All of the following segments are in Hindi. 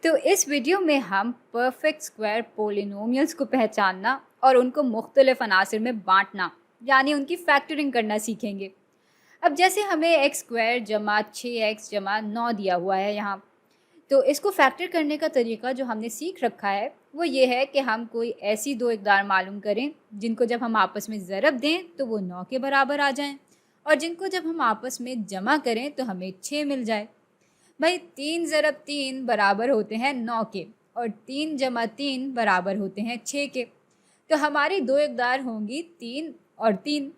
तो इस वीडियो में हम परफेक्ट स्क्वायर पोलिनोमियल्स को पहचानना और उनको मुख्तलिफ अनासिर में बांटना यानी उनकी फैक्टरिंग करना सीखेंगे। अब जैसे हमें एक्स स्क्वायर जमा 6x जमा 9 दिया हुआ है यहाँ, तो इसको फैक्टर करने का तरीका जो हमने सीख रखा है वो ये है कि हम कोई ऐसी दो इकदार मालूम करें जिनको जब हम आपस में ज़रब दें तो वो 9 के बराबर आ जाएं, और जिनको जब हम आपस में जमा करें तो हमें 6 मिल जाए। भाई 3 ज़रब 3 बराबर होते हैं 9 के, और 3 जमा 3 बराबर होते हैं 6 के। तो हमारी दो इकदार होंगी 3 और 3,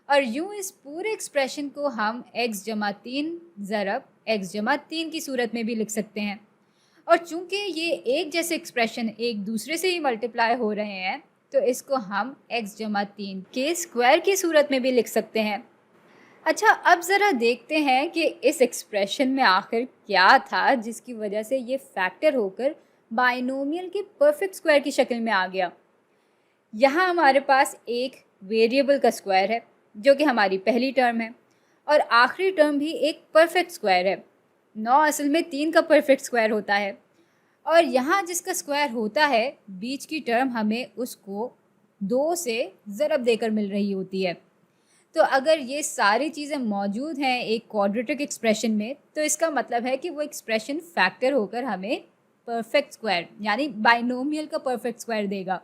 और यूँ इस पूरे एक्सप्रेशन को हम x जमा 3 ज़रब x जमा 3 की सूरत में भी लिख सकते हैं। और चूंकि ये एक जैसे एक्सप्रेशन एक दूसरे से ही मल्टीप्लाई हो रहे हैं, तो इसको हम x जमा 3 के स्क्वायर की सूरत में भी लिख सकते हैं। अच्छा, अब ज़रा देखते हैं कि इस एक्सप्रेशन में आखिर क्या था जिसकी वजह से ये फैक्टर होकर बाइनोमियल के परफेक्ट स्क्वायर की शक्ल में आ गया। यहाँ हमारे पास एक वेरिएबल का स्क्वायर है जो कि हमारी पहली टर्म है, और आखिरी टर्म भी एक परफेक्ट स्क्वायर है। 9 असल में 3 का परफेक्ट स्क्वायर होता है, और यहाँ जिसका स्क्वायर होता है बीच की टर्म हमें उसको 2 से ज़रब देकर मिल रही होती है। तो अगर ये सारी चीज़ें मौजूद हैं एक क्वाड्रेटिक एक्सप्रेशन में, तो इसका मतलब है कि वो एक्सप्रेशन फैक्टर होकर हमें परफेक्ट स्क्वायर यानी बाइनोमियल का परफेक्ट स्क्वायर देगा।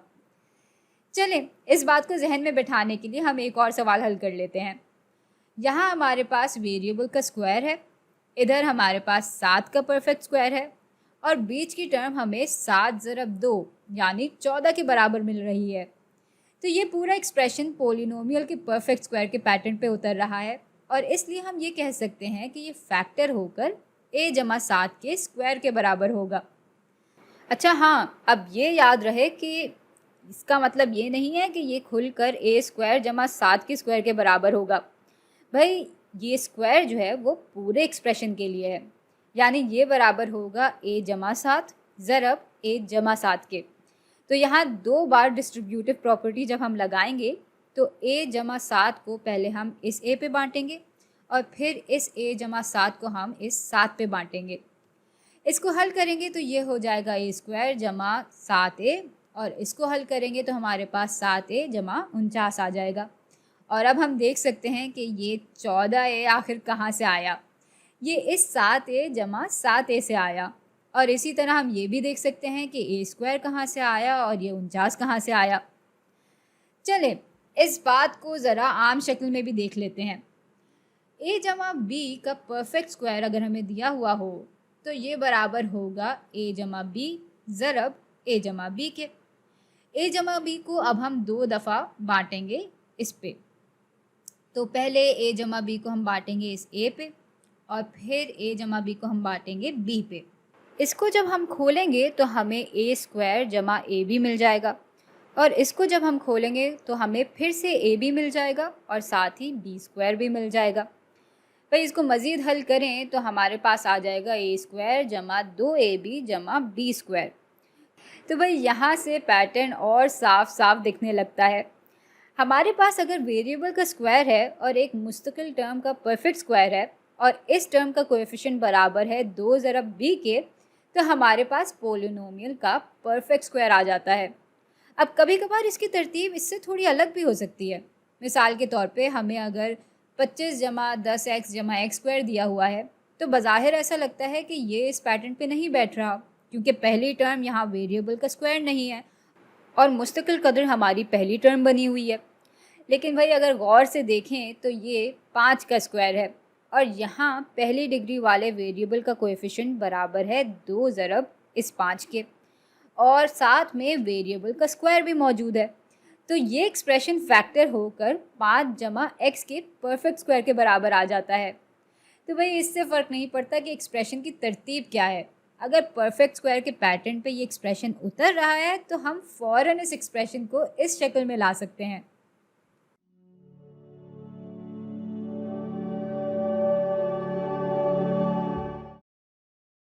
चलें, इस बात को जहन में बिठाने के लिए हम एक और सवाल हल कर लेते हैं। यहाँ हमारे पास वेरिएबल का स्क्वायर है, इधर हमारे पास 7 का परफेक्ट स्क्वायर है, और बीच की टर्म हमें 7 ज़रब 2 यानी 14 के बराबर मिल रही है। तो ये पूरा एक्सप्रेशन पोलिनोमियल के परफेक्ट स्क्वायर के पैटर्न पे उतर रहा है, और इसलिए हम ये कह सकते हैं कि ये फैक्टर होकर a जमा 7 के स्क्वायर के बराबर होगा। अच्छा हाँ, अब ये याद रहे कि इसका मतलब ये नहीं है कि ये खुलकर a स्क्वायर जमा 7 के स्क्वायर के बराबर होगा। भाई ये स्क्वायर जो है वो पूरे एक्सप्रेशन के लिए है, यानी ये बराबर होगा a जमा 7 ज़रब a जमा 7 के। तो यहाँ 2 बार डिस्ट्रीब्यूटिव प्रॉपर्टी जब हम लगाएंगे तो a जमा 7 को पहले हम इस a पे बांटेंगे, और फिर इस a जमा 7 को हम इस 7 पे बांटेंगे। इसको हल करेंगे तो ये हो जाएगा a स्क्वायर जमा 7a, और इसको हल करेंगे तो हमारे पास 7a जमा 49 आ जाएगा। और अब हम देख सकते हैं कि ये 14a आखिर कहाँ से आया। ये इस 7a जमा 7a से आया, और इसी तरह हम ये भी देख सकते हैं कि a स्क्वायर कहाँ से आया और ये 49 कहाँ से आया। चलें, इस बात को ज़रा आम शक्ल में भी देख लेते हैं। a जमा b का परफेक्ट स्क्वायर अगर हमें दिया हुआ हो तो ये बराबर होगा a जमा b ज़रब a जमा b के। a जमा b को अब हम 2 दफ़ा बांटेंगे इस पे। तो पहले a जमा b को हम बांटेंगे इस a पे, और फिर a जमा b को हम बांटेंगे b पे। इसको जब हम खोलेंगे तो हमें a स्क्वायर जमा a भी मिल जाएगा, और इसको जब हम खोलेंगे तो हमें फिर से a भी मिल जाएगा और साथ ही b स्क्वायर भी मिल जाएगा। भाई इसको मज़ीद हल करें तो हमारे पास आ जाएगा a स्क्वायर जमा 2ab जमा b स्क्वायर। तो भाई यहाँ से पैटर्न और साफ साफ दिखने लगता है। हमारे पास अगर वेरिएबल का स्क्वायर है और एक मुस्तकिल टर्म का परफेक्ट स्क्वायर है, और इस टर्म का कोएफिशिएंट बराबर है 2 ज़रब b के, तो हमारे पास पोलिनोमियल का परफेक्ट स्क्वायर आ जाता है। अब कभी कभार इसकी तरतीब इससे थोड़ी अलग भी हो सकती है। मिसाल के तौर पे हमें अगर 25 जमा 10x जमा x स्क्वायर दिया हुआ है, तो बज़ाहिर ऐसा लगता है कि ये इस पैटर्न पे नहीं बैठ रहा, क्योंकि पहली टर्म यहाँ वेरिएबल का स्क्वायर नहीं है और मुस्तकिल कदर हमारी पहली टर्म बनी हुई है। लेकिन भाई अगर गौर से देखें तो ये 5 का स्क्वायर है, और यहाँ पहली डिग्री वाले वेरिएबल का कोएफिशिएंट बराबर है 2 ज़रब इस 5 के, और साथ में वेरिएबल का स्क्वायर भी मौजूद है। तो ये एक्सप्रेशन फैक्टर होकर 5 जमा x के परफेक्ट स्क्वायर के बराबर आ जाता है। तो भाई इससे फ़र्क नहीं पड़ता कि एक्सप्रेशन की तरतीब क्या है। अगर परफेक्ट स्क्वायर के पैटर्न पे ये एक्सप्रेशन उतर रहा है तो हम फ़ौरन इस एक्सप्रेशन को इस शक्ल में ला सकते हैं।